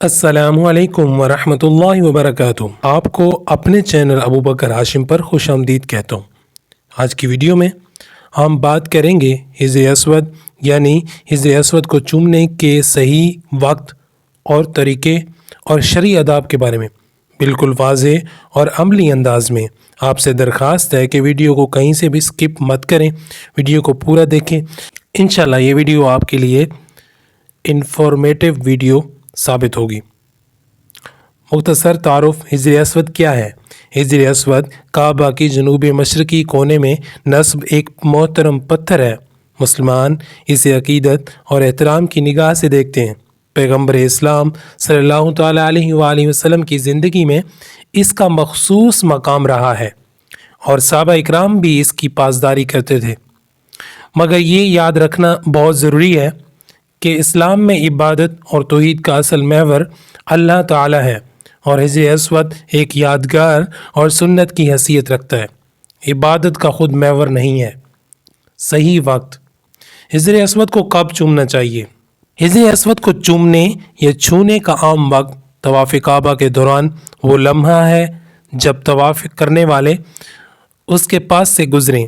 अस्सलामुअलैकुम वरहमतुल्लाहि वबरकातुहू। आपको अपने चैनल अबू बकर हाशिम पर खुश आमदीद कहता हूँ। आज की वीडियो में हम बात करेंगे हिज्र अस्वद यानी हिज्र अस्वद को चूमने के सही वक्त और तरीके और शरई आदाब के बारे में बिल्कुल वाज़ेह और अमली अंदाज में। आपसे दरख्वास्त है कि वीडियो को कहीं से भी स्किप मत करें, वीडियो को पूरा देखें। इंशाल्लाह ये वीडियो आपके लिए इंफॉर्मेटिव वीडियो साबित होगी। मुख्तसर तारुफ हिज्र अस्वद क्या है? हिज्र अस्वद काबा की जनूबी मशरकी कोने में नस्ब एक मोहतरम पत्थर है। मुसलमान इसे अकीदत और एहतराम की निगाह से देखते हैं। पैगम्बर इस्लाम सल्लल्लाहु तआला अलैहि वसल्लम की ज़िंदगी में इसका मखसूस मकाम रहा है और सहाबा इकराम भी इसकी पासदारी करते थे। मगर ये याद रखना बहुत ज़रूरी है कि इस्लाम में इबादत और तौहीद का असल महवर अल्लाह ताला है और हिज्र अस्वद एक यादगार और सुन्नत की हैसियत रखता है। इबादत का खुद महवर नहीं है। सही वक्त। हिज्र अस्वद को कब चूमना चाहिए? हिज्र अस्वद को चूमने या छूने का आम वक्त तवाफ़ काबा के दौरान वो लम्हा है जब तवाफ़ करने वाले उसके पास से गुज़रें,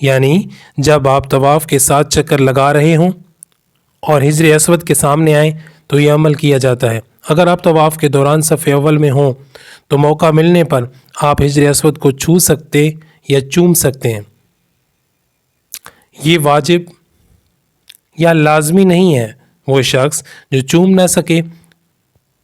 यानी जब आप तवाफ़ के 7 चक्कर लगा रहे हों और हिज्र अस्वद के सामने आए तो यह अमल किया जाता है। अगर आप तवाफ़ के दौरान सफ़े अव्वल में हों तो मौका मिलने पर आप हिज्र अस्वद को छू सकते या चूम सकते हैं। ये वाजिब या लाजमी नहीं है। वो शख्स जो चूम ना सके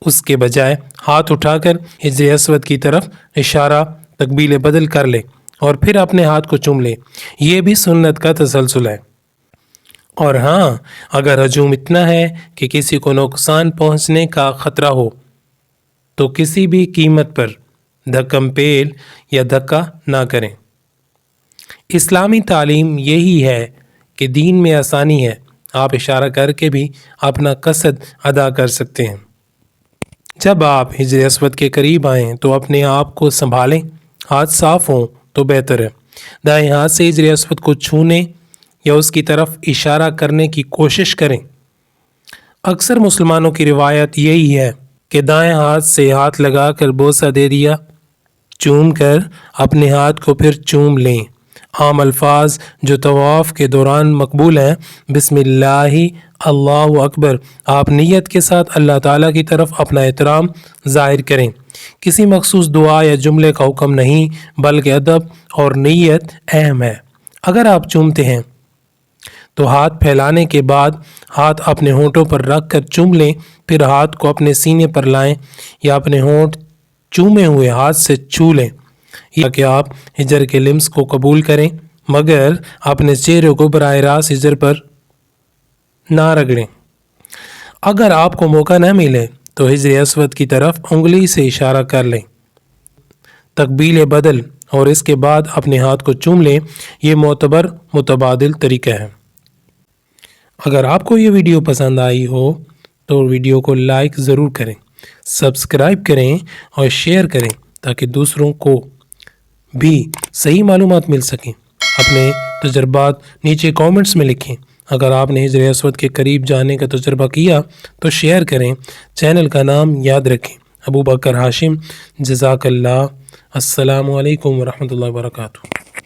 उसके बजाय हाथ उठाकर हिज्र अस्वद की तरफ इशारा तकबील बदल कर ले और फिर अपने हाथ को चूम ले। ये भी सुन्नत का तसलसल है। और हाँ, अगर हजूम इतना है कि किसी को नुकसान पहुंचने का ख़तरा हो तो किसी भी कीमत पर धक्कम पेल या धक्का ना करें। इस्लामी तालीम यही है कि दीन में आसानी है। आप इशारा करके भी अपना कसद अदा कर सकते हैं। जब आप हिज्र अस्वद के करीब आएँ तो अपने आप को संभालें, हाथ साफ़ हों तो बेहतर है। दाएं हाथ से हिज्र अस्वद को छूने या उसकी तरफ इशारा करने की कोशिश करें। अक्सर मुसलमानों की रिवायत यही है कि दाएं हाथ से हाथ लगाकर बोसा दे दिया, चूम कर अपने हाथ को फिर चूम लें। आम अल्फाज जो तवाफ़ के दौरान मकबूल हैं, बिस्मिल्लाहि अल्लाहु अकबर। आप नियत के साथ अल्लाह ताला की तरफ अपना एहतराम ज़ाहिर करें। किसी मखसूस दुआ या जुमले का हुक्म नहीं, बल्कि अदब और नीयत अहम है। अगर आप चूमते हैं तो हाथ फैलाने के बाद हाथ अपने होंठों पर रख कर चूम लें, फिर हाथ को अपने सीने पर लाएं या अपने होंठ चूमे हुए हाथ से छू लें, या कि आप हिजर के लिम्स को कबूल करें, मगर अपने चेहरे को बराह रास्त हिजर पर ना रगड़ें। अगर आपको मौका न मिले तो हिज्र अस्वद की तरफ उंगली से इशारा कर लें, तकबील बदल और इसके बाद अपने हाथ को चूम लें। ये मोतबर मुतबादिल तरीका है। अगर आपको ये वीडियो पसंद आई हो तो वीडियो को लाइक ज़रूर करें, सब्सक्राइब करें और शेयर करें ताकि दूसरों को भी सही मालूमात मिल सकें। अपने तजर्बात नीचे कमेंट्स में लिखें। अगर आपने हिज्र अस्वद के करीब जाने का तजर्बा किया तो शेयर करें। चैनल का नाम याद रखें, अबू बकर हाशिम। जज़ाकल्लाह। अस्सलामु अलैकुम वरहमतुल्लाहि वबरकातुहू।